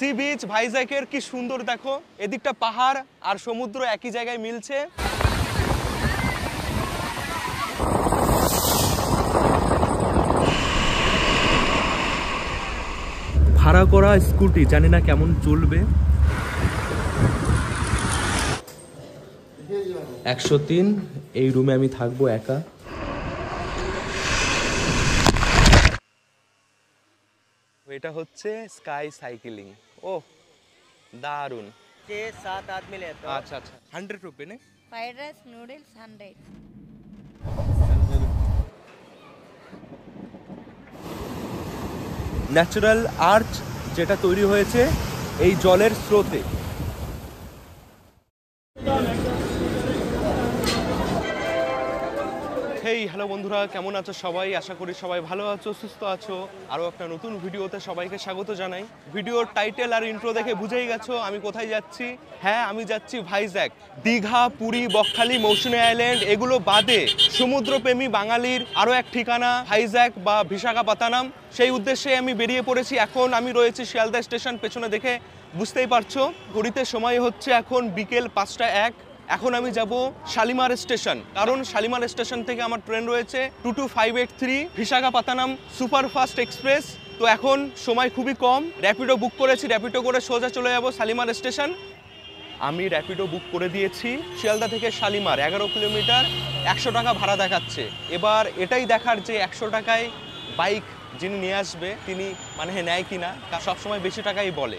Sea beach ভাইজ্যাকের কি সুন্দর দেখো, এদিকটা পাহাড় আর সমুদ্র একই জায়গায় মিলছে। ভাড়া করা স্কুটি জানি না কেমন চলবে। 103 এই রুমে আমি থাকবো একা। এটা হচ্ছে স্কাই সাইকেলিং। ও দারুন। 6-7 आदमी लेते हो। আচ্ছা আচ্ছা 100 রুপি না? Fried rice noodles 100। Natural arch যেটা তৈরি হয়েছে এই জলের স্রোতে। হেই হ্যালো বন্ধুরা, কেমন আছো সবাই? আশা করি সবাই ভালো আছো, সুস্থ আছো। আরও একটা নতুন ভিডিওতে সবাইকে স্বাগত জানাই। ভিডিওর টাইটেল আর ইন্ট্রো দেখে বুঝেই গেছো আমি কোথায় যাচ্ছি। হ্যাঁ, আমি যাচ্ছি ভাইজ্যাক। দীঘা, পুরী, বকখালি, মৌসুমী আইল্যান্ড এগুলো বাদে সমুদ্রপ্রেমী বাঙালির আরও এক ঠিকানা ভাইজ্যাক বা বিশাখাপত্তনম। সেই উদ্দেশ্যে আমি বেরিয়ে পড়েছি। এখন আমি রয়েছি শিয়ালদা স্টেশন, পেছনে দেখে বুঝতেই পারছো। ঘড়িতে সময় হচ্ছে এখন বিকেল 5টা 1। এখন আমি যাব শালিমার স্টেশন, কারণ শালিমার স্টেশন থেকে আমার ট্রেন রয়েছে 22583 বিশাখাপত্তনম সুপারফাস্ট এক্সপ্রেস। তো এখন সময় খুবই কম, র্যাপিডো বুক করেছি, র্যাপিডো করে সোজা চলে যাব শালিমার স্টেশন। আমি র্যাপিডো বুক করে দিয়েছি শিয়ালদা থেকে শালিমার, 11 কিলোমিটার, 100 টাকা ভাড়া দেখাচ্ছে। এবার এটাই দেখার যে 100 টাকায় বাইক যিনি নিয়ে আসবে তিনি মানে নেয় কিনা, সবসময় বেশি টাকাই বলে।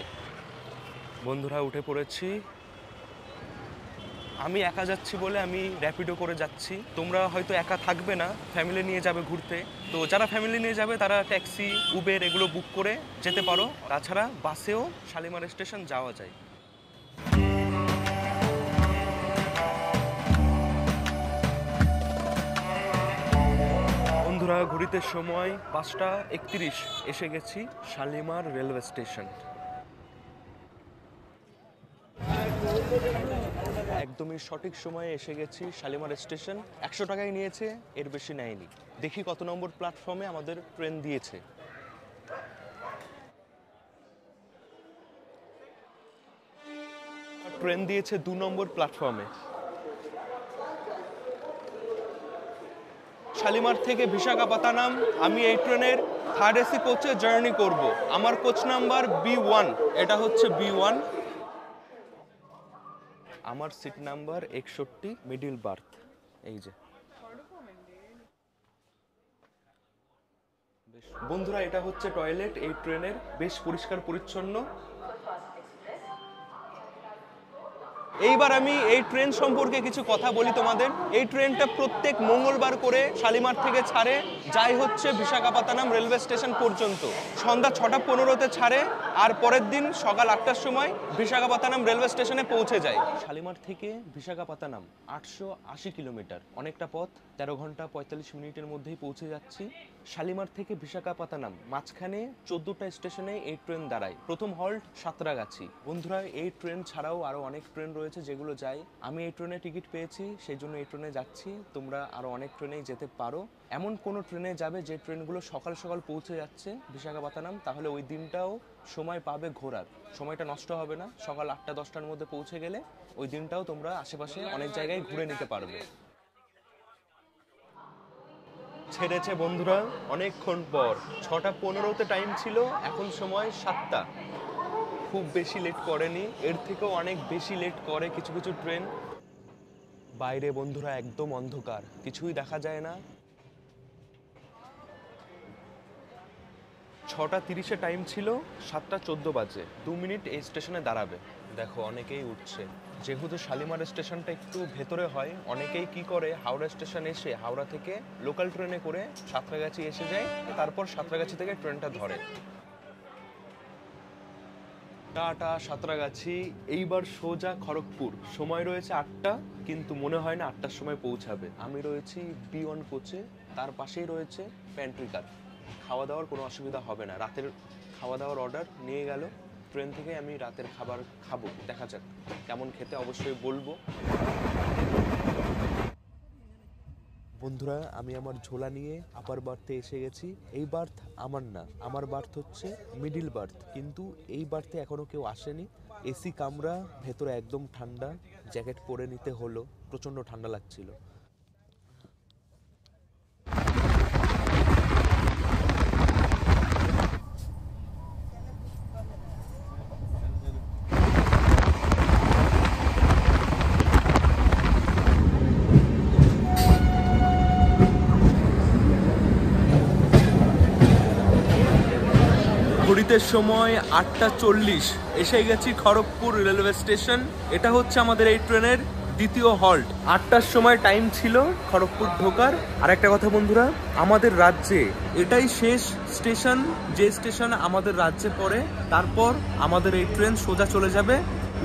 বন্ধুরা উঠে পড়েছি। আমি একা যাচ্ছি বলে আমি র্যাপিডো করে যাচ্ছি। তোমরা হয়তো একা থাকবে না, ফ্যামিলি নিয়ে যাবে ঘুরতে। তো যারা ফ্যামিলি নিয়ে যাবে তারা ট্যাক্সি, উবের এগুলো বুক করে যেতে পারো। তাছাড়া বাসেও শালিমার স্টেশন যাওয়া যায়। বন্ধুরা ঘড়িতে সময় 5টা 31, এসে গেছি শালিমার রেলওয়ে স্টেশন। একদমই সঠিক সময়ে এসে গেছি শালিমার স্টেশন। 100 টাকায় নিয়েছে, এর বেশি নেয়নি। দেখি কত নম্বর প্ল্যাটফর্মে আমাদের ট্রেন দিয়েছে। ট্রেন দিয়েছে 2 নম্বর প্ল্যাটফর্মে। শালিমার থেকে বিশাখাপত্তনম আমি এই ট্রেনের 3rd AC কোচে জার্নি করব। আমার কোচ নাম্বার B1, এটা হচ্ছে B1। আমার সিট নাম্বার 61, মিডিল বার্থ। এই যে বন্ধুরা, এটা হচ্ছে টয়লেট এই ট্রেনের, বেশ পরিষ্কার পরিচ্ছন্ন। এইবার আমি এই ট্রেন সম্পর্কে কিছু কথা বলি তোমাদের। এই ট্রেনটা প্রত্যেক মঙ্গলবার করে শালিমার থেকে ছাড়ে, যাই হচ্ছে বিশাখাপত্তনম রেলওয়ে স্টেশন পর্যন্ত। সন্ধ্যা 6টা 15-তে ছাড়ে, আর পরের দিন সকাল 8টার সময় বিশাখাপত্তনম রেলওয়ে স্টেশনে পৌঁছে যায়। শালিমার থেকে বিশাখাপত্তনম 880 কিলোমিটার, অনেকটা পথ। 13 ঘন্টা 45 মিনিটের মধ্যেই পৌঁছে যাচ্ছি। শালিমার থেকে বিশাখাপত্তনম মাঝখানে 14টা স্টেশনে এই ট্রেন দাঁড়ায়। প্রথম হল্ট সাঁতরাগাছি। বন্ধুরা এই ট্রেন ছাড়াও আরো অনেক ট্রেন রয়েছে যেগুলো যায়। আমি এই ট্রেনে টিকিট পেয়েছি, সেই জন্য এই ট্রেনে যাচ্ছি। তোমরা আরো অনেক ট্রেনেই যেতে পারো। এমন কোন ট্রেনে যাবে যে ট্রেনগুলো সকাল সকাল পৌঁছে যাচ্ছে বিশাখাপত্তনম, তাহলে ওই দিনটাও সময় পাবে ঘোরার, সময়টা নষ্ট হবে না। সকাল 8টা 10টার মধ্যে পৌঁছে গেলে ওই দিনটাও তোমরা আশেপাশে অনেক জায়গায় ঘুরে নিতে পারবে। ছেড়েছে বন্ধুরা অনেকক্ষণ পর, 6টা 15-তে টাইম ছিল, এখন সময় 7টা। খুব বেশি লেট করেনি, এর থেকেও অনেক বেশি লেট করে কিছু কিছু ট্রেন। বাইরে বন্ধুরা একদম অন্ধকার, কিছুই দেখা যায় না। 6টা 30-এ টাইম ছিল, 7টা 14 বাজে। 2 মিনিট এই স্টেশনে দাঁড়াবে। দেখো অনেকেই উঠছে। যেহেতু শালিমার স্টেশনটা একটু ভেতরে হয়, অনেকেই কি করে হাওড়া স্টেশন এসে হাওড়া থেকে লোকাল ট্রেনে করে সাঁতরাগাছি এসে যায়, তারপর সাঁতরাগাছি থেকে ট্রেনটা ধরে। টাটা সাঁতরাগাছি, এইবার সোজা খড়গপুর। সময় রয়েছে 8টা, কিন্তু মনে হয় না 8টার সময় পৌঁছাবে। আমি রয়েছি B1 কোচে, তার পাশেই রয়েছে প্যান্ট্রি কার। খাওয়া দাওয়ার কোনো অসুবিধা হবে না। রাতের খাওয়া দাওয়ার অর্ডার নিয়ে গেল ট্রেন থেকে, আমি রাতের খাবার খাবো। দেখা যাক কেমন খেতে, অবশ্যই বলবো। বন্ধুরা আমি আমার ঝোলা নিয়ে আপার বার্থে এসে গেছি। এই বার্থ আমার না, আমার বার্থ হচ্ছে মিডিল বার্থ, কিন্তু এই বার্থে এখনো কেউ আসেনি। এসি কামরা, ভেতরে একদম ঠান্ডা, জ্যাকেট পরে নিতে হলো, প্রচণ্ড ঠান্ডা লাগছিল। ঘড়িতে সময় 8:40, এসে গেছি খড়গপুর রেলওয়ে স্টেশন। এটা হচ্ছে আমাদের এই ট্রেনের দ্বিতীয় হল্ট। 8টার সময় টাইম ছিল খড়গপুর ঢোকার। আর একটা কথা বন্ধুরা, আমাদের রাজ্যে এটাই শেষ স্টেশন, যে স্টেশন আমাদের রাজ্যে পড়ে। তারপর আমাদের এই ট্রেন সোজা চলে যাবে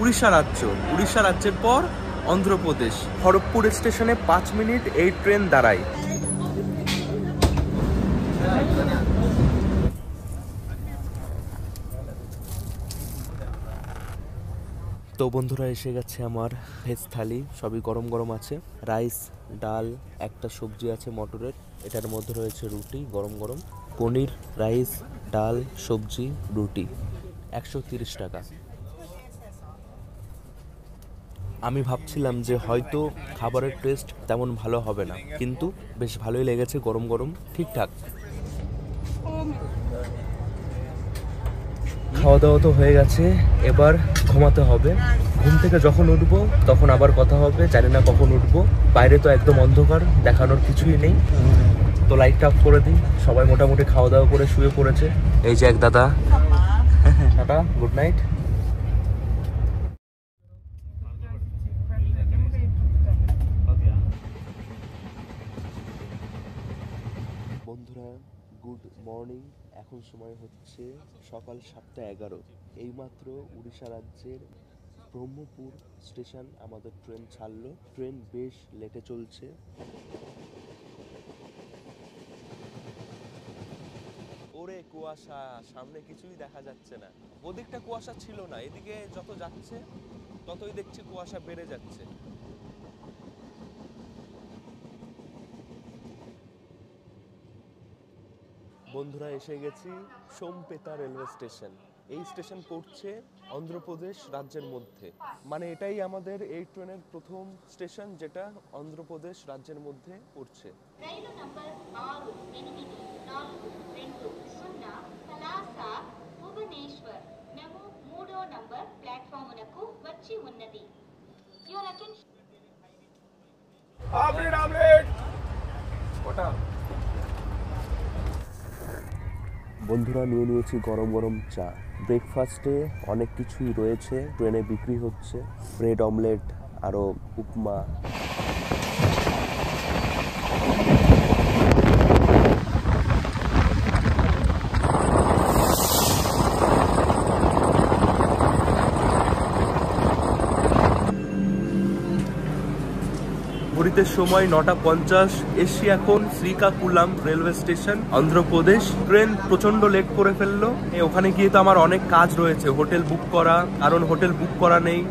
উড়িষ্যা রাজ্য। উড়িষ্যা রাজ্যের পর অন্ধ্রপ্রদেশ। খড়গপুর স্টেশনে 5 মিনিট এই ট্রেন দাঁড়ায়। তো বন্ধুরা এসে গেছে আমার ভেজ থালি, সবই গরম গরম আছে। রাইস, ডাল, একটা সবজি আছে মটরের, এটার মধ্যে রয়েছে রুটি গরম গরম। পনির, রাইস, ডাল, সবজি, রুটি, 130 টাকা। আমি ভাবছিলাম যে হয়তো খাবারের টেস্ট তেমন ভালো হবে না, কিন্তু বেশ ভালোই লেগেছে, গরম গরম ঠিকঠাক। খাওয়া দাওয়া তো হয়ে গেছে, এবার ঘুমাতে হবে। ঘুম থেকে যখন উঠবো তখন আবার কথা হবে, জানি না কখন উঠবো। বাইরে তো একদম অন্ধকার, দেখানোর কিছুই নেই। তো লাইটটা অফ করে দিই। সবাই মোটামুটি খাওয়া দাওয়া করে শুয়ে পড়েছে। এই যে এক দাদা, টাটা, গুড নাইট। বন্ধুরা গুড মর্নিং। এখন সময় হচ্ছে সকাল 7:11। এইমাত্র উড়িষ্যা রাজ্যের ব্রহ্মপুর স্টেশন আমাদের ট্রেন ছাড়লো। ট্রেন বেশ লেটে চলছে। ওরে কুয়াশা, সামনে কিছুই দেখা যাচ্ছে না। ওদিকটা কুয়াশা ছিল না, এদিকে যত যাচ্ছে ততই দেখছি কুয়াশা বেড়ে যাচ্ছে। বন্ধুরা এসে গেছি সোমপেতা রেলওয়ে স্টেশন। এই স্টেশন পড়ছে অন্ধ্রপ্রদেশ রাজ্যের মধ্যে, মানে এটাই আমাদের এই ট্রেনের প্রথম স্টেশন যেটা অন্ধ্রপ্রদেশ রাজ্যের মধ্যে পড়ছে। రైలు నంబర్ 6842 కలాస భువనేశ్వర్ మేము 3వ నంబర్ ప్లాట్‌ఫామునకు వచ్చి ఉన్నది. Your attention. বন্ধুরা নিয়ে নিয়েছি গরম গরম চা। ব্রেকফাস্টে অনেক কিছুই রয়েছে, ট্রেনে বিক্রি হচ্ছে। ব্রেড অমলেট, আরও উপমা। ঘড়িতে সময় 9:50, এসছি এখন Srikakulam railway station, Andhra Pradesh. Train প্রচন্ড লেট করে ফেললো। ওখানে গিয়ে তো আমার অনেক কাজ রয়েছে, হোটেল বুক করা, কারণ হোটেল বুক করা নেই।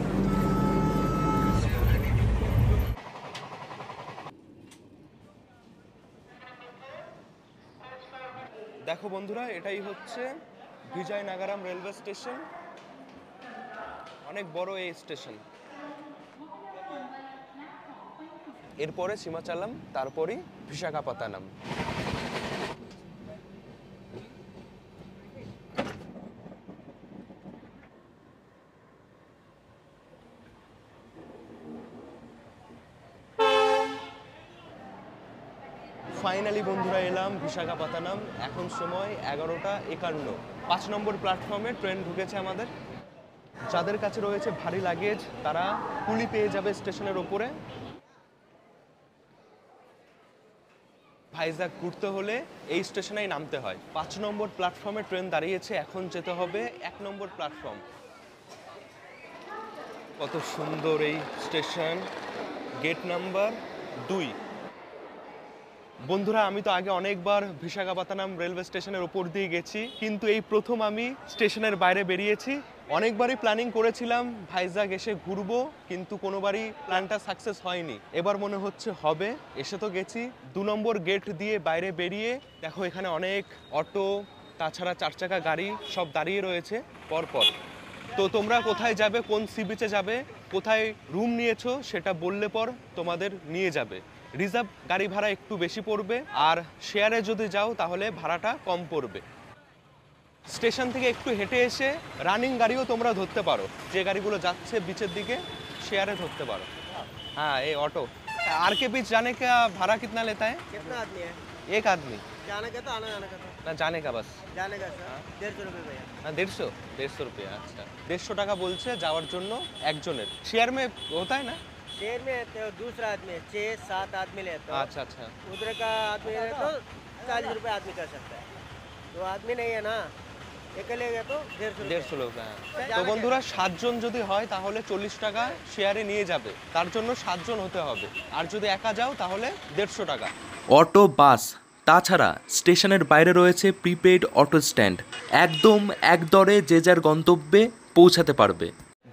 দেখো বন্ধুরা, এটাই হচ্ছে বিজয়নগরম রেলওয়ে স্টেশন। অনেক বড় এই স্টেশন। এরপরে সীমাচালাম, তারপরই বিশাখাপত্তনম। ফাইনালি বন্ধুরা এলাম বিশাখাপত্তনম। এখন সময় 11:51। 5 নম্বর প্ল্যাটফর্মে ট্রেন ঢুকেছে আমাদের। যাদের কাছে রয়েছে ভারী লাগেজ তারা কুলি পেয়ে যাবে স্টেশনের ওপরে। ভাইজাগ ঘুরতে হলে এই স্টেশনেই নামতে হয়। 5 নম্বর প্ল্যাটফর্মে ট্রেন দাঁড়িয়েছে, এখন যেতে হবে 1 নম্বর প্ল্যাটফর্ম। কত সুন্দর এই স্টেশন, গেট নাম্বার 2। বন্ধুরা আমি তো আগে অনেকবার বিশাখাপত্তনম রেলওয়ে স্টেশনের ওপর দিয়ে গেছি, কিন্তু এই প্রথম আমি স্টেশনের বাইরে বেরিয়েছি। অনেকবারই প্ল্যানিং করেছিলাম ভাইজাগ এসে ঘুরবো, কিন্তু কোনোবারই প্ল্যানটা সাকসেস হয়নি। এবার মনে হচ্ছে হবে। এসে তো গেছি। 2 নম্বর গেট দিয়ে বাইরে বেরিয়ে দেখো এখানে অনেক অটো, তাছাড়া 4 চাকা গাড়ি সব দাঁড়িয়ে রয়েছে পরপর। তো তোমরা কোথায় যাবে, কোন সি বিচে যাবে, কোথায় রুম নিয়েছো সেটা বললে পর তোমাদের নিয়ে যাবে। রিজার্ভ গাড়ি ভাড়া একটু বেশি পড়বে, আর শেয়ারে যদি যাও তাহলে ভাড়াটা কম পড়বে। স্টেশন থেকে একটু হেঁটে এসে রানিং গাড়িও তোমরা ধরতে পারো, যে গাড়িগুলো যাচ্ছে বিচের দিকে শেয়ারে ধরতে পারো। हाँ ये ऑटो आर के बीच जाने का भाड़ा कितना लेता है? कितना आदमी है? एक आदमी जाने का तो आना जाने का तो ना जाने का बस जाने का सर 150 रुपये भैया। না 150 रुपया। अच्छा 150 টাকা বলছে যাওয়ার জন্য একজনের। শেয়ার में होता है ना? शेयर में तो दूसरा आदमी है 6-7 आदमी ले तो अच्छा अच्छा उधर का आदमी है तो 40 रुपये आदमी कर सकता है। तो आदमी नहीं है ना, अकेले गए तो 150 150 লোক। তো বন্ধুরা 7 জন যদি হয় তাহলে 40 টাকা শেয়ারে নিয়ে যাবে, তার জন্য 7 জন হতে হবে। আর যদি একা যাও তাহলে 150 টাকা। অটো, বাস, তাছাড়া স্টেশনের বাইরে রয়েছে প্রিপেইড অটো স্ট্যান্ড। একদম একদরে যে যার গন্তব্যে পৌঁছাতে পারবে।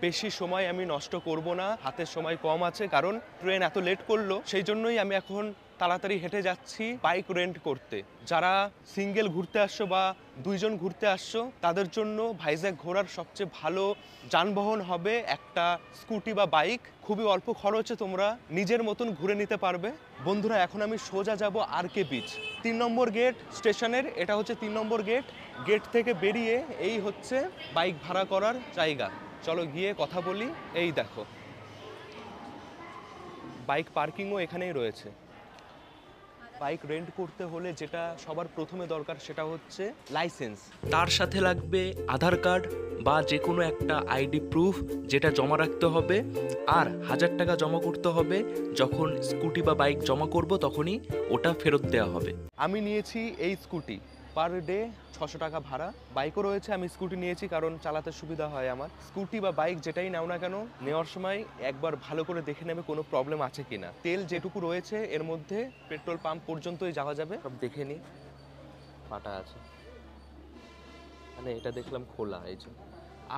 বেশি সময় আমি নষ্ট করব না, হাতের সময় কম আছে, কারণ ট্রেন এত লেট করলো, সেই জন্যই আমি এখন তাড়াতাড়ি হেঁটে যাচ্ছি বাইক রেন্ট করতে। যারা সিঙ্গেল ঘুরতে আসছো বা 2 জন ঘুরতে আসছো তাদের জন্য ভাইজ্যাগ ঘোরার সবচেয়ে ভালো যানবাহন হবে একটা স্কুটি বা বাইক। খুবই অল্প খরচে তোমরা নিজের মতন ঘুরে নিতে পারবে। বন্ধুরা এখন আমি সোজা যাব আর কে বিচ। 3 নম্বর গেট স্টেশনের, এটা হচ্ছে 3 নম্বর গেট। গেট থেকে বেরিয়ে এই হচ্ছে বাইক ভাড়া করার জায়গা। চলো গিয়ে কথা বলি। এই দেখো বাইক পার্কিংও এখানেই রয়েছে। বাইক রেন্ট করতে হলে যেটা সবার প্রথমে দরকার সেটা হচ্ছে লাইসেন্স। তার সাথে লাগবে আধার কার্ড বা যে কোনো একটা আইডি প্রুফ, যেটা জমা রাখতে হবে। আর 1000 টাকা জমা করতে হবে। যখন স্কুটি বা বাইক জমা করব তখনই ওটা ফেরত দেওয়া হবে। আমি নিয়েছি এই স্কুটি, পার ডে 600 টাকা ভাড়া। বাইকও রয়েছে, আমি স্কুটি নিয়েছি কারণ চালাতে সুবিধা হয় আমার। স্কুটি বা বাইক যেটাই নাও না কেন, নেওয়ার সময় একবার ভালো করে দেখে নেবে কোনো প্রবলেম আছে কিনা। তেল যেটুকু রয়েছে এর মধ্যে পেট্রোল পাম্প পর্যন্তই যাওয়া যাবে। সব দেখে নি, ফাটা আছে, মানে এটা দেখলাম খোলা। এই যে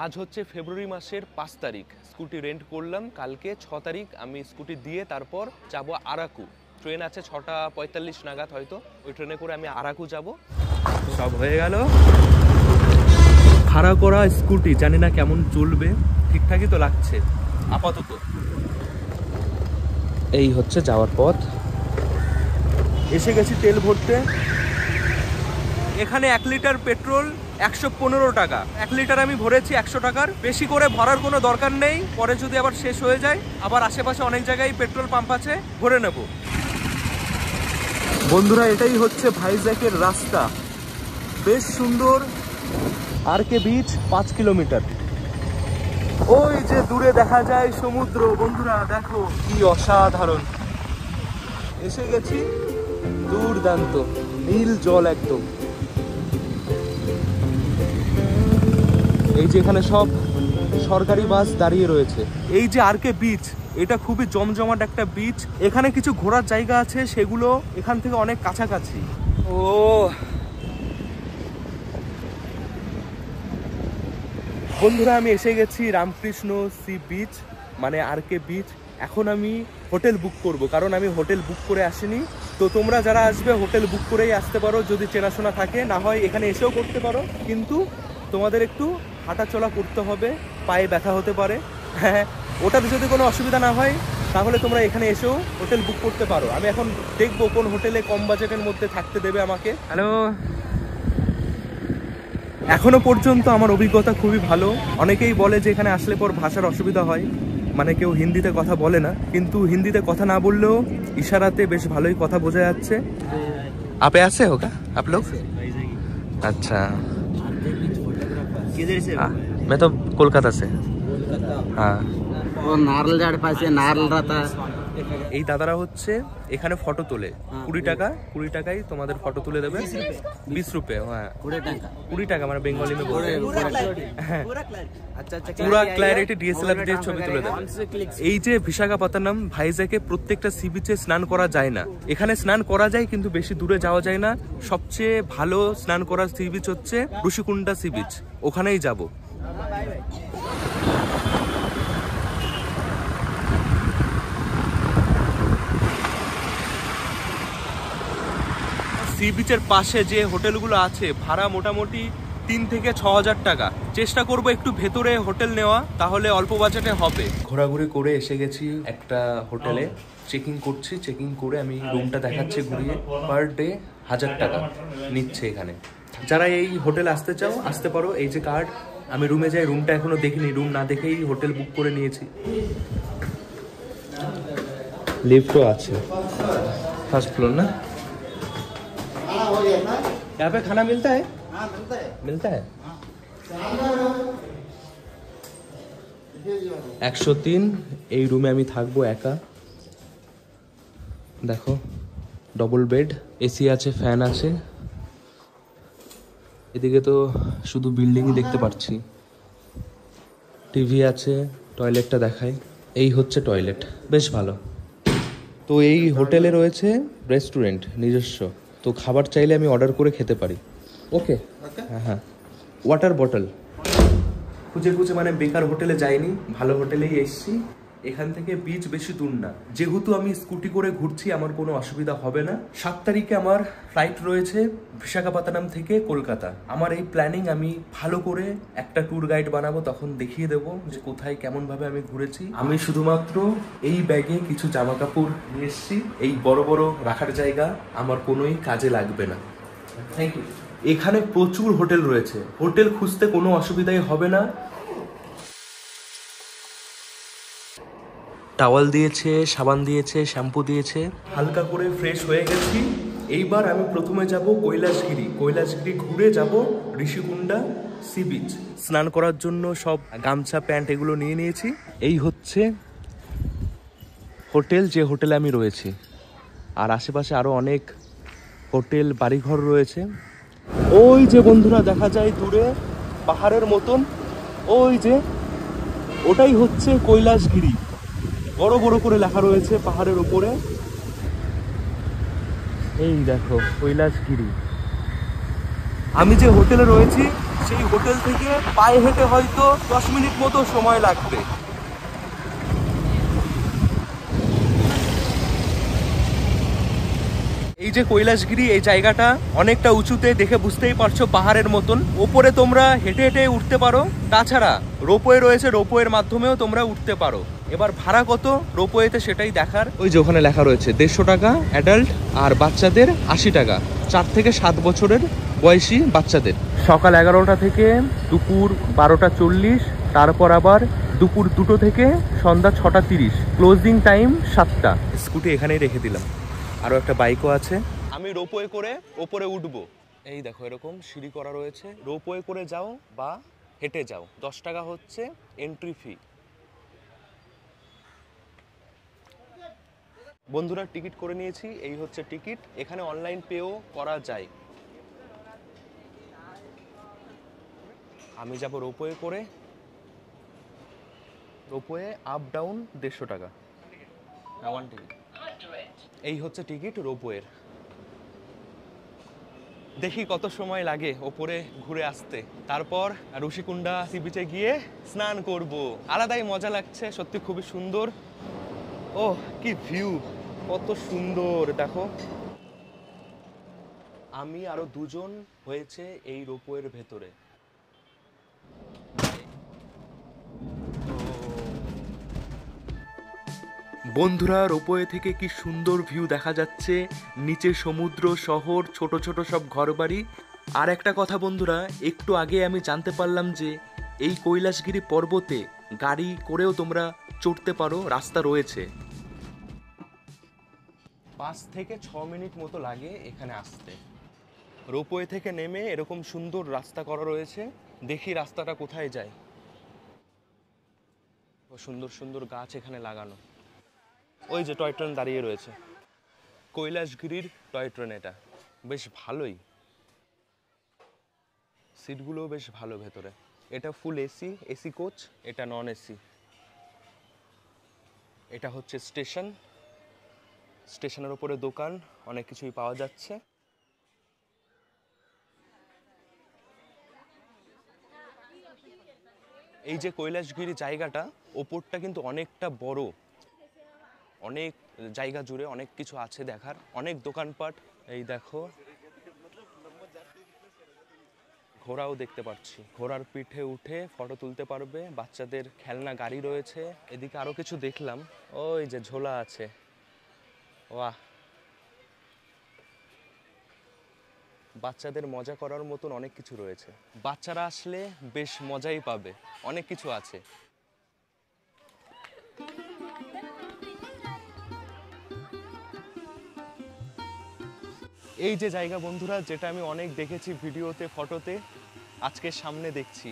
আজ হচ্ছে ফেব্রুয়ারি মাসের 5 তারিখ, স্কুটি রেন্ট করলাম। কালকে 6 তারিখ আমি স্কুটি দিয়ে তারপর যাব আরাকু। ট্রেন আছে 6:45 নাগাদ হয়তো, ওই ট্রেনে করে আমি আরাকু যাব। সব হয়ে গেল। ভাড়া করা স্কুটি জানি না কেমন চলবে, ঠিকঠাকই তো লাগছে আপাতত। এই হচ্ছে যাওয়ার পথ। এসে গেছি তেল ভরতে। এখানে 1 লিটার পেট্রোল 115 টাকা। 1 লিটার আমি ভরেছি 100 টাকার। বেশি করে ভরার কোনো দরকার নেই, পরে যদি আবার শেষ হয়ে যায় আবার আশেপাশে অনেক জায়গায় পেট্রোল পাম্প আছে, ভরে নেব। বন্ধুরা এটাই হচ্ছে ভাইজ্যাগের রাস্তা, বেশ সুন্দর। আর কে বিচ 5 কিলোমিটার। ওই যে দূরে দেখা যায় সমুদ্র। বন্ধুরা দেখো কি অসাধারণ। এসে গেছি, দুর্দান্ত নীল জল একদম। এই যে এখানে সব সরকারি বাস দাঁড়িয়ে রয়েছে। এই যে আর কে বিচ, এটা খুবই জমজমাট একটা বিচ। এখানে কিছু ঘোরার জায়গা আছে, সেগুলো এখান থেকে অনেক কাছাকাছি। ও বন্ধুরা আমি এসে গেছি রামকৃষ্ণ সি বিচ, মানে আর কে বিচ। এখন আমি হোটেল বুক করব, কারণ আমি হোটেল বুক করে আসিনি। তো তোমরা যারা আসবে হোটেল বুক করেই আসতে পারো যদি চেনাশোনা থাকে, না হয় এখানে এসেও করতে পারো। কিন্তু তোমাদের একটু হাঁটাচলা করতে হবে, পায়ে ব্যথা হতে পারে। হ্যাঁ, ওটাতে যদি কোনো অসুবিধা না হয় তাহলে তোমরা এখানে এসেও হোটেল বুক করতে পারো। আমি এখন দেখবো কোন হোটেলে কম বাজেটের মধ্যে থাকতে দেবে আমাকে। হ্যালো, এখনো পর্যন্ত আমার অভিজ্ঞতা খুবই ভালো। অনেকেই বলে যে এখানে আসলে পর ভাষার অসুবিধা হয়, মানে কেউ হিন্দিতে কথা বলে না, কিন্তু হিন্দিতে কথা না বললেও ইশারাতে বেশ ভালোই কথা বোঝা যাচ্ছে। আপে আসে হোগা আপ লোগ? আচ্ছা, किधर से? मैं तो कोलकाता से। हाँ, वो नारल झाड़ पास से नारल रहता है। এই দাদারা হচ্ছে এখানে ফটো তোলে। 20 টাকা, 20 টাকায় তোমাদের ফটো তুলে দেবে। 20 रुपए। হ্যাঁ 20 টাকা, মানে বেঙ্গলি মে বলতে। হ্যাঁ अच्छा अच्छा পুরো ক্ল্যারিটি ডিএসএলআর দিয়ে ছবি তুলে দেবে। এই যে বিশাখাপত্তনম ভাইজ্যাগে প্রত্যেকটা সি বিচে স্নান করা যায় না। এখানে স্নান করা যায় কিন্তু বেশি দূরে যাওয়া যায় না। সবচেয়ে ভালো স্নান করার সি বিচ হচ্ছে ঋষিকুণ্ডা সি বিচ, ওখানেই যাব। Bye bye. সি বিচের পাশে যে হোটেলগুলো আছে ভাড়া মোটামুটি 3 থেকে 6,000 টাকা। চেষ্টা করব একটু ভেতরে হোটেল নেওয়া, তাহলে অল্প বাজেটে হবে। ঘোরাঘুরি করে এসে গেছি একটা হোটেলে, চেকিং করছি। চেকিং করে আমি রুমটা দেখাচ্ছি ঘুরিয়ে। পার ডে 1000 টাকা নিচ্ছে এখানে। যারা এই হোটেল আসতে চাও আসতে পারো, এই যে কার্ড। আমি রুমে যাই, রুমটা এখনো দেখিনি, রুম না দেখেই হোটেল বুক করে নিয়েছি। লিফটও আছে, ফার্স্ট ফ্লোর না? यहाँ पे खाना मिलता है? हाँ मिलता है। 103 এই রুমে আমি থাকবো একা। দেখো ডবল বেড, এসি আছে, ফ্যান আছে। এদিকে তো শুধু বিল্ডিংই দেখতে পাচ্ছি। টিভি আছে, টয়লেটটা দেখাই। এই হচ্ছে টয়লেট, বেশ ভালো। তো এই হোটেলে রয়েছে রেস্টুরেন্ট নিজস্ব, তো খাবার চাইলে আমি অর্ডার করে খেতে পারি। ওকে, হ্যাঁ হ্যাঁ। ওয়াটার বটল খুঁজে খুঁজে মানে বেকার হোটেলে যাইনি, ভালো হোটেলেই এসছি। এখান থেকে বিচ বেশি দূর না, যেহেতু আমি স্কুটি করে ঘুরছি আমার কোনো অসুবিধা হবে না। 7 তারিখে আমার ফ্লাইট রয়েছে বিশাখাপত্তনম থেকে কলকাতা। আমার এই প্ল্যানিং আমি ভালো করে একটা ট্যুর গাইড বানাবো, তখন দেখিয়ে দেবো যে কোথায় কেমন ভাবে আমি ঘুরেছি। আমি শুধুমাত্র এই ব্যাগে কিছু জামা কাপড় নিয়ে এসছি, এই বড় বড় রাখার জায়গা আমার কোনোই কাজে লাগবে না। Thank you. এখানে প্রচুর হোটেল রয়েছে, হোটেল খুঁজতে কোনো অসুবিধাই হবে না। টাওয়াল দিয়েছে, সাবান দিয়েছে, শ্যাম্পু দিয়েছে। হালকা করে ফ্রেশ হয়ে গেছি। এইবার আমি প্রথমে যাব কৈলাসগিরি। কৈলাসগিরি ঘুরে যাব ঋষিকুণ্ডা সি বিচ। স্নান করার জন্য সব গামছা, প্যান্ট এগুলো নিয়ে নিয়েছি। এই হচ্ছে হোটেল, যে হোটেলে আমি রয়েছি। আর আশেপাশে আরো অনেক হোটেল, বাড়িঘর রয়েছে। ওই যে বন্ধুরা দেখা যায় দূরে পাহাড়ের মতন, ওই যে ওটাই হচ্ছে কৈলাসগিরি। বড় বড় করে লেখা রয়েছে পাহাড়ের উপরে। এই দেখো কৈলাসগিরি। আমি যে হোটেলে রয়েছি সেই হোটেল থেকে পায়ে হেঁটে হয়তো 10 মিনিট মতো সময় লাগবে। এই যে কৈলাসগিরি, এই জায়গাটা অনেকটা উঁচুতে, দেখে বুঝতেই পারছো পাহাড়ের মতন। ওপরে তোমরা হেঁটে হেঁটে উঠতে পারো, তাছাড়া রোপওয়ে রয়েছে, রোপওয়ের মাধ্যমেও তোমরা উঠতে পারো। এবার ভাড়া কত রোপওয়েতে সেটাই দেখার। ওই যে ওখানে লেখা রয়েছে 150 টাকা অ্যাডাল্ট, আর বাচ্চাদের 80 টাকা, 4 থেকে 7 বছরের বয়সী বাচ্চাদের। সকাল 11টা থেকে দুপুর 12টা 40, তারপর আবার দুপুর 2টো থেকে সন্ধ্যা 6টা 30, ক্লোজিং টাইম 7টা। স্কুটি এখানেই রেখে দিলাম, আরও একটা বাইকও আছে। আমি রোপওয়ে করে ওপরে উঠবো। এই দেখো এরকম সিঁড়ি করা রয়েছে, রোপওয়ে করে যাও বা হেঁটে যাও। 10 টাকা হচ্ছে এন্ট্রি ফি। বন্ধুরা টিকিট করে নিয়েছি, এই হচ্ছে টিকিট। এখানে অনলাইন পেও করা যায়। আমি যাব রোপওয়ে করে। রোপওয়ে আপ ডাউন 150 টাকা, 1 টিকিট। এই হচ্ছে টিকিট রোপওয়ের। দেখি কত সময় লাগে ওপরে ঘুরে আসতে। তারপর ঋষিকুণ্ডা সি বিচে গিয়ে স্নান করব। আলাদাই মজা লাগছে, সত্যি খুবই সুন্দর। ও কি ভিউ, কত সুন্দর দেখো। আমি আরো 2 জন হয়েছে এই রোপওয়ের ভেতরে। বন্ধুরা রোপওয়ে থেকে কি সুন্দর ভিউ দেখা যাচ্ছে, নিচে সমুদ্র, শহর, ছোট ছোট সব ঘরবাড়ি। আর একটা কথা বন্ধুরা, একটু আগে আমি জানতে পারলাম যে এই কৈলাসগিরি পর্বতে গাড়ি করেও তোমরা চড়তে পারো, রাস্তা রয়েছে। 5 থেকে 6 মিনিট মতো লাগে এখানে আসতে। রোপওয়ে থেকে নেমে এরকম সুন্দর রাস্তা করা রয়েছে, দেখি রাস্তাটা কোথায় যায়। সুন্দর সুন্দর গাছ এখানে লাগানো। ওই যে টয় ট্রেন দাঁড়িয়ে রয়েছে, কৈলাসগিরির টয় ট্রেন। এটা বেশ ভালোই, সিটগুলোও বেশ ভালো ভেতরে। এটা ফুল এসি, এসি কোচ, এটা নন এসি। এটা হচ্ছে স্টেশন, স্টেশনের উপরে দোকান, অনেক কিছুই পাওয়া যাচ্ছে। এই যে কৈলাসগিরি জায়গাটা, ওপরটা কিন্তু অনেকটা বড়, অনেক জায়গা জুড়ে অনেক কিছু আছে দেখার, অনেক দোকানপাট। এই দেখো ঘোড়াও দেখতে পাচ্ছি, ঘোড়ার পিঠে উঠে ফটো তুলতে পারবে, বাচ্চাদের খেলনা গাড়ি রয়েছে। এদিকে আরো কিছু দেখলাম, ওই যে ঝোলা আছে, বাহ, বাচ্চাদের মজা করার মতন অনেক কিছু রয়েছে। বাচ্চারা আসলে বেশ মজাই পাবে, অনেক কিছু আছে। এই যে জায়গা বন্ধুরা, যেটা আমি অনেক দেখেছি ভিডিওতে, ফটোতে, আজকে সামনে দেখছি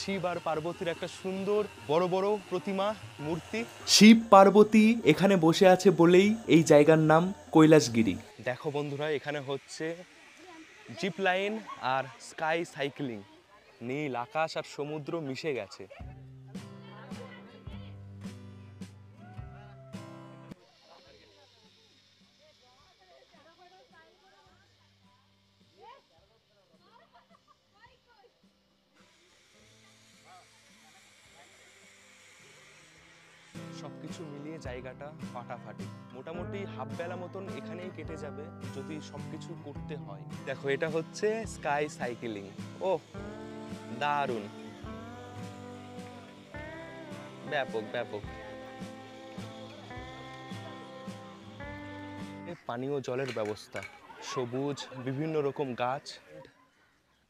শিব আর পার্বতীর একটা সুন্দর বড় বড় প্রতিমা, মূর্তি। শিব পার্বতী এখানে বসে আছে বলেই এই জায়গার নাম কৈলাসগিরি। দেখো বন্ধুরা, এখানে হচ্ছে জিপ লাইন আর স্কাই সাইক্লিং, নীল আকাশ আর সমুদ্র মিশে গেছে। সবকিছু মিলিয়ে জায়গাটা ফাটাফাটি, মোটামুটি হাফ বেলা মতন এখানেই কেটে যাবে যদি সবকিছু করতে হয়। দেখো এটা হচ্ছে স্কাই সাইক্লিং, ও দারুণ, ব্যাপক ব্যাপক। পানীয় জলের ব্যবস্থা, সবুজ বিভিন্ন রকম গাছ,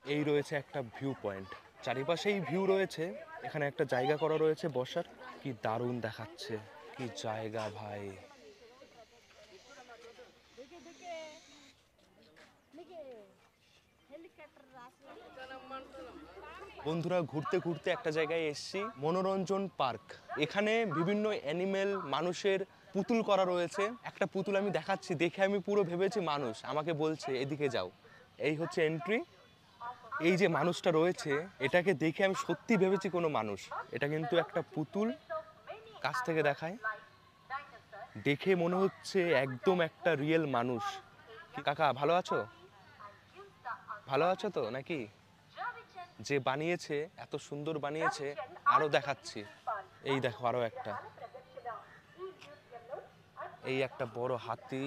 এই রয়েছে একটা ভিউ পয়েন্ট, চারিপাশেই ভিউ রয়েছে। এখানে একটা জায়গা করা রয়েছে বসার, কি দারুণ দেখাচ্ছে, কি জায়গা ভাই। বন্ধুরা ঘুরতে ঘুরতে একটা জায়গায় এসেছি, মনোরঞ্জন পার্ক। এখানে বিভিন্ন অ্যানিমেল, মানুষের পুতুল করা রয়েছে। একটা পুতুল আমি দেখাচ্ছি, দেখে আমি পুরো ভেবেছি মানুষ, আমাকে বলছে এদিকে যাও। এই হচ্ছে এন্ট্রি। এই যে মানুষটা রয়েছে, এটাকে দেখে আমি সত্যি ভেবেছি কোনো মানুষ, এটা কিন্তু একটা পুতুল। কাছ থেকে দেখায়, দেখে মনে হচ্ছে একদম একটা রিয়েল মানুষ। কাকা ভালো আছো? ভালো আছো তো নাকি? যে বানিয়েছে, এত সুন্দর বানিয়েছে। আরো দেখাচ্ছি, এই দেখো আরো একটা, এই একটা বড় হাতি।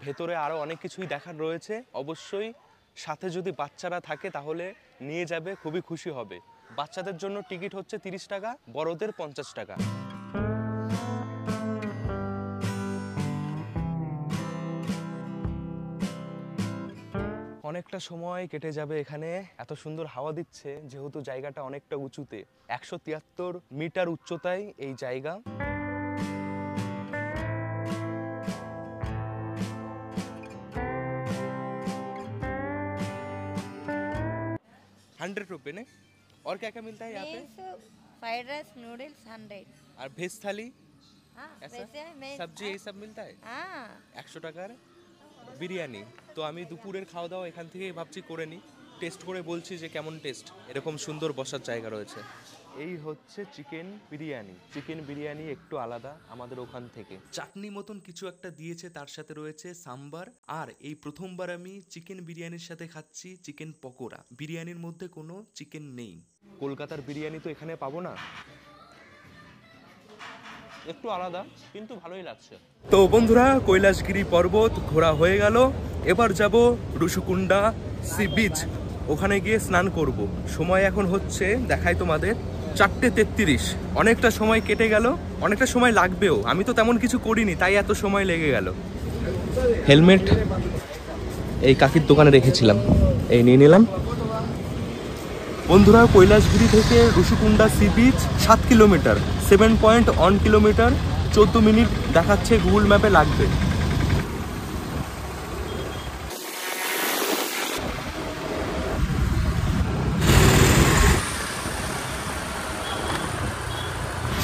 ভেতরে আরো অনেক কিছুই দেখার রয়েছে, অবশ্যই সাথে যদি বাচ্চারা থাকে তাহলে নিয়ে যাবে, খুবই খুশি হবে। বাচ্চাদের জন্য টিকিট হচ্ছে 30 টাকা, বড়দের 50 টাকা। অনেকটা সময় কেটে যাবে এখানে, এত সুন্দর হাওয়া দিচ্ছে, যেহেতু জায়গাটা অনেকটা উঁচুতে, 173 মিটার উচ্চতায় এই জায়গা। ₹100 ने और क्या क्या मिलता है यहाँ पे? Fried rice noodles 100। और भेज थाली हाँ ऐसा वैसे मैं सब्जी ये सब मिलता है? हाँ 100 টাকার বিরিয়ানি। তো আমি দুপুরের খাওয়া দাওয়া এখান থেকেই ভাবছি করে নিই, টেস্ট করে বলছি যে কেমন টেস্ট। এরকম সুন্দর বসার জায়গা রয়েছে। এই হচ্ছে চিকেন বিরিয়ানি। চিকেন বিরিয়ানি একটু আলাদা আমাদের ওখান থেকে। চাটনি মতন কিছু একটা দিয়েছে, তার সাথে রয়েছে সাম্বার। আর এই প্রথমবার আমি চিকেন বিরিয়ানির সাথে খাচ্ছি চিকেন পকোড়া। বিরিয়ানির মধ্যে কোনো চিকেন নেই। কলকাতার বিরিয়ানি তো এখানে পাবো না, একটু আলাদা কিন্তু ভালোই লাগছে। তো বন্ধুরা, কৈলাসগিরি পর্বত ঘোরা হয়ে গেল, এবার যাব ঋষিকুণ্ডা সি বিচ, ওখানে গিয়ে স্নান করব। সময় এখন হচ্ছে, দেখাই তোমাদের, 4:33। অনেকটা সময় কেটে গেল, অনেকটা সময় লাগবেও, আমি তো তেমন কিছু করিনি তাই এত সময় লেগে গেল। হেলমেট এই কাকির দোকানে রেখেছিলাম, এই নিয়ে নিলাম। বন্ধুরা, কৈলাসগিরি থেকে Rishikonda sea beach 7 kilometre, 7.1 kilometre, 14 minute দেখাচ্ছে গুগল ম্যাপে লাগবে।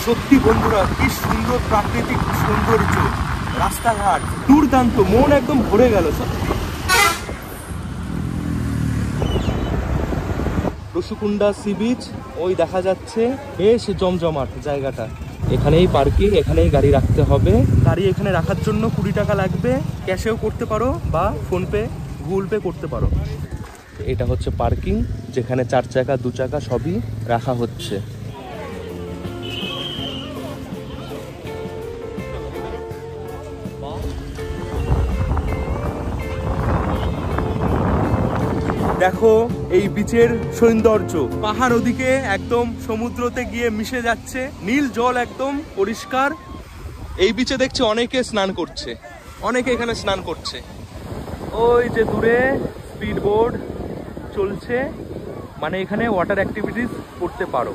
সত্যি বন্ধুরা, কি সুন্দর প্রাকৃতিক সৌন্দর্য, রাস্তাঘাট দুর্দান্ত, মন একদম ভরে গেল সত্যি। ঋষিকুণ্ডা সি বিচ, ওই দেখা যাচ্ছে, বেশ জমজমাট জায়গাটা। এখানেই পার্কিং, এখানেই গাড়ি রাখতে হবে। গাড়ি এখানে রাখার জন্য 20 টাকা লাগবে, ক্যাশেও করতে পারো বা ফোনপে, গুগল পে করতে পারো। এটা হচ্ছে পার্কিং, যেখানে 4 চাকা 2 চাকা সবই রাখা হচ্ছে। দেখো এই বিচের সৌন্দর্য, পাহাড় ওদিকে একদম সমুদ্রতে গিয়ে মিশে যাচ্ছে, নীল জল একদম পরিষ্কার। এই বিচে দেখছি অনেকে স্নান করছে, অনেকে এখানে স্নান করছে। ওই যে দূরে স্পিড বোর্ড চলছে, মানে এখানে ওয়াটার অ্যাক্টিভিটিস করতে পারো।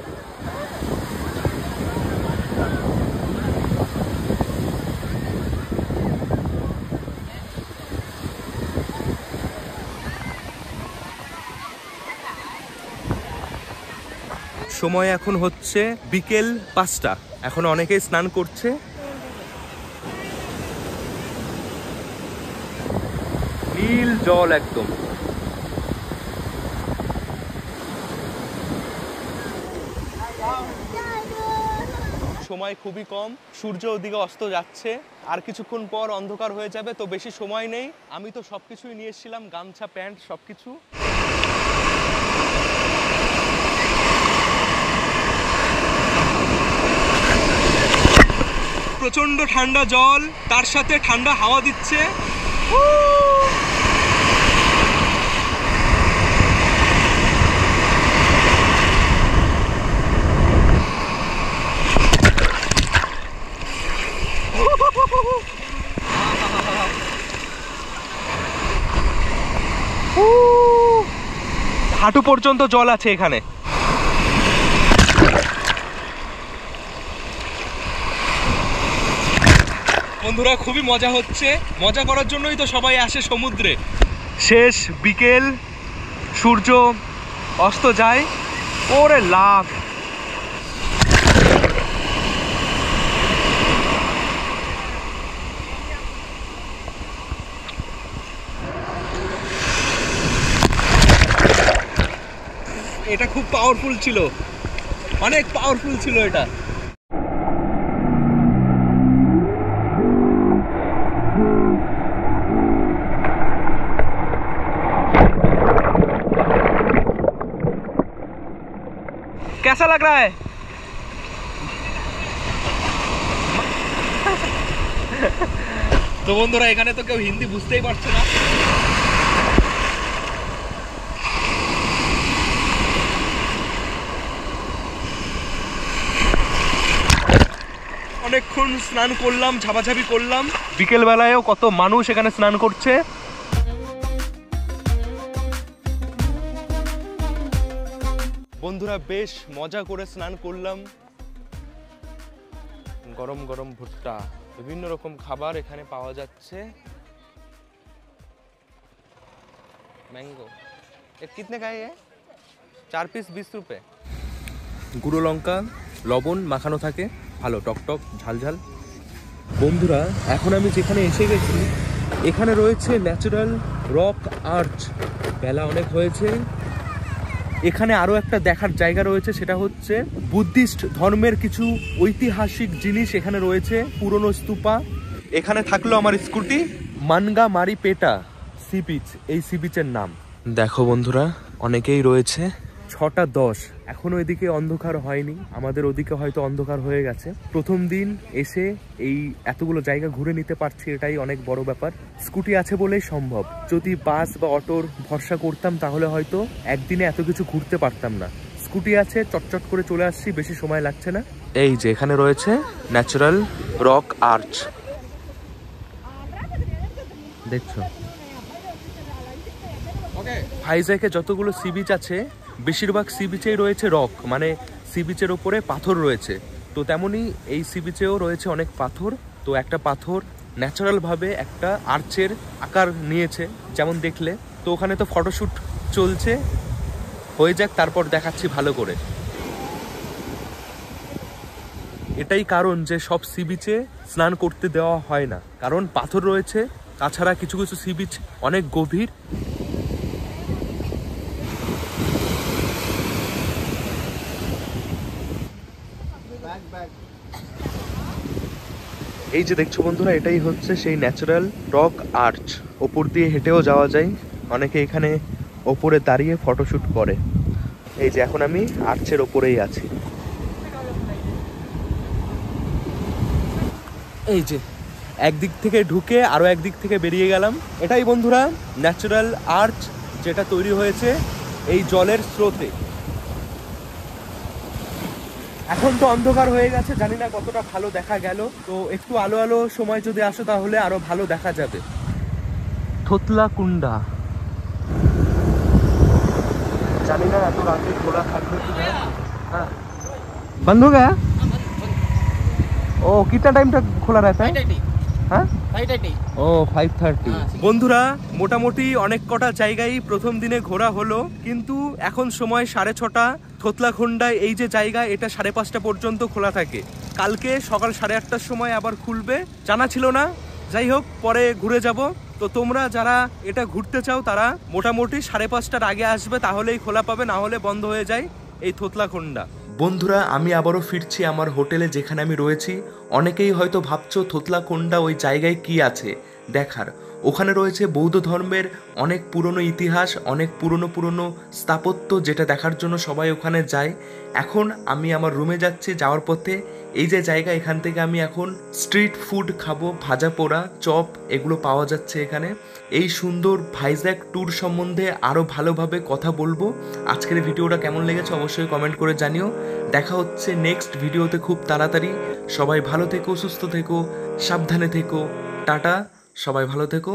সময় এখন হচ্ছে বিকেল 5টা, এখন অনেকেই স্নান করছে। নীল জল একদম। সময় খুবই কম, সূর্য ওদিকে অস্ত যাচ্ছে, আর কিছুক্ষণ পর অন্ধকার হয়ে যাবে, তো বেশি সময় নেই। আমি তো সবকিছুই নিয়ে এসেছিলাম, গামছা, প্যান্ট, সবকিছু। প্রচন্ড ঠান্ডা জল, তার সাথে ঠান্ডা হাওয়া দিচ্ছে। হাঁটু পর্যন্ত জল আছে এখানে। বন্ধুরা খুবই মজা হচ্ছে, মজা করার জন্যই তো সবাই আসে সমুদ্রে। শেষ বিকেল, সূর্য অস্ত যায়, ওরে লাভ। এটা খুব পাওয়ারফুল ছিল, অনেক পাওয়ারফুল ছিল এটা। कैसा लग रहा है? তো বন্ধুরা এখানে তো কেউ হিন্দি বুঝতেই পারছে না। অনেকক্ষণ স্নান করলাম, ঝাপাঝাপি করলাম। বিকেল বেলায়ও কত মানুষ এখানে স্নান করছে। বন্ধুরা বেশ মজা করে স্নান করলাম। গরম গরম ভুট্টা, বিভিন্ন রকম খাবার এখানে পাওয়া যাচ্ছে। ম্যাঙ্গো কিতনে का है? 4 পিস 20 रुपए। গুঁড়ো লঙ্কা, লবণ মাখানো থাকে, ভালো টকটক ঝাল ঝাল। বন্ধুরা এখন আমি যেখানে এসে গেছি, এখানে রয়েছে ন্যাচারাল রক আর্চ। বেলা অনেক হয়েছে। এখানে আরো একটা দেখার জায়গা রয়েছে, সেটা হচ্ছে বুদ্ধিস্ট ধর্মের কিছু ঐতিহাসিক জিনিস এখানে রয়েছে, পুরনো স্তূপা। এখানে থাকলো আমার স্কুটি। মানগা মারি পেটা সি বিচ, এই সি বিচের নাম। দেখো বন্ধুরা অনেকেই রয়েছে। 6:10, এখনো এদিকে অন্ধকার হয়নি, আমাদের ওদিকে হয়তো অন্ধকার হয়ে গেছে। প্রথম দিন এসে এই এতগুলো জায়গা ঘুরে নিতে পারছি, এটাই অনেক বড় ব্যাপার। স্কুটি আছে বলেই সম্ভব, যদি বাস বা অটোর ভরসা করতাম তাহলে হয়তো একদিনে এত কিছু ঘুরতে পারতাম না। স্কুটি আছে, চটচট করে চলে আসছি, বেশি সময় লাগছে না। এই যে এখানে রয়েছে ন্যাচারাল রক আর্চ, দেখছো। ভাইজ্যাকে যতগুলো সি বিচ আছে বেশিরভাগ সি বিচেই রয়েছে রক, মানে সি বিচের ওপরে পাথর রয়েছে। তো তেমনি এই সি বিচেও রয়েছে অনেক পাথর। তো একটা পাথর ন্যাচারাল ভাবে একটা আর্চের আকার নিয়েছে, যেমন দেখলে। তো ওখানে তো ফটোশুট চলছে, হয়ে যাক তারপর দেখাচ্ছি ভালো করে। এটাই কারণ যে সব সি বিচে স্নান করতে দেওয়া হয় না, কারণ পাথর রয়েছে। তাছাড়া কিছু কিছু সি বিচ অনেক গভীর। এই যে দেখছো বন্ধুরা, এটাই হচ্ছে সেই ন্যাচারাল রক আর্চ। ওপর দিয়ে হেঁটেও যাওয়া যায়, অনেকে এখানে ওপরে দাঁড়িয়ে ফটোশ্যুট করে। এই যে এখন আমি আর্চের ওপরেই আছি। এই যে একদিক থেকে ঢুকে আরও একদিক থেকে বেরিয়ে গেলাম। এটাই বন্ধুরা ন্যাচারাল আর্চ যেটা তৈরি হয়েছে এই জলের স্রোতে। এখন তো অন্ধকার হয়ে গেছে, জানি না কতটা ভালো দেখা গেল, তো একটু আলো আলো সময় যদি আসো তাহলে আরো ভালো দেখা যাবে। থোতলা কুন্ডা, জানি না এত রাতে খোলা থাকবে কিনা। হ্যাঁ বন্ধ हो गया? ओ कितना टाइम तक खुला रहता है? हाँ 5:30। ও 5:30। বন্ধুরা মোটামুটি অনেক কটা জায়গায় প্রথম দিনে ঘোরা হলো, কিন্তু এখন সময় 6:30। থোতলাখুন্ডায় এই যে জায়গা এটা 5:30 পর্যন্ত খোলা থাকে। কালকে সকাল 8:30টার সময় আবার খুলবে, জানা ছিল না। যাই হোক পরে ঘুরে যাব। তো তোমরা যারা এটা ঘুরতে চাও তারা মোটামুটি 5:30টার আগে আসবে, তাহলেই খোলা পাবে, না হলে বন্ধ হয়ে যায় এই থোতলাখুন্ডা। বন্ধুরা আমি আবারও ফিরছি আমার হোটেলে যেখানে আমি রয়েছি। অনেকেই হয়তো ভাবছো থোতলাখুন্ডা ওই জায়গায় কি আছে দেখার। ওখানে রয়েছে বৌদ্ধ ধর্মের অনেক পুরনো ইতিহাস, অনেক পুরনো স্থাপত্য, যেটা দেখার জন্য সবাই ওখানে যায়। এখন আমি আমার রুমে যাচ্ছি, যাওয়ার পথে এই যে জায়গা, এখান থেকে আমি এখন স্ট্রিট ফুড খাবো, ভাজা পোড়া চপ এগুলো পাওয়া যাচ্ছে এখানে। এই সুন্দর ভাইজ্যাক ট্যুর সম্বন্ধে আরও ভালোভাবে কথা বলবো। আজকের ভিডিওটা কেমন লেগেছে অবশ্যই কমেন্ট করে জানিও। দেখা হচ্ছে নেক্সট ভিডিওতে খুব তাড়াতাড়ি। সবাই ভালো থেকো, সুস্থ থেকো, সাবধানে থেকো। টাটা, সবাই ভালো থেকো।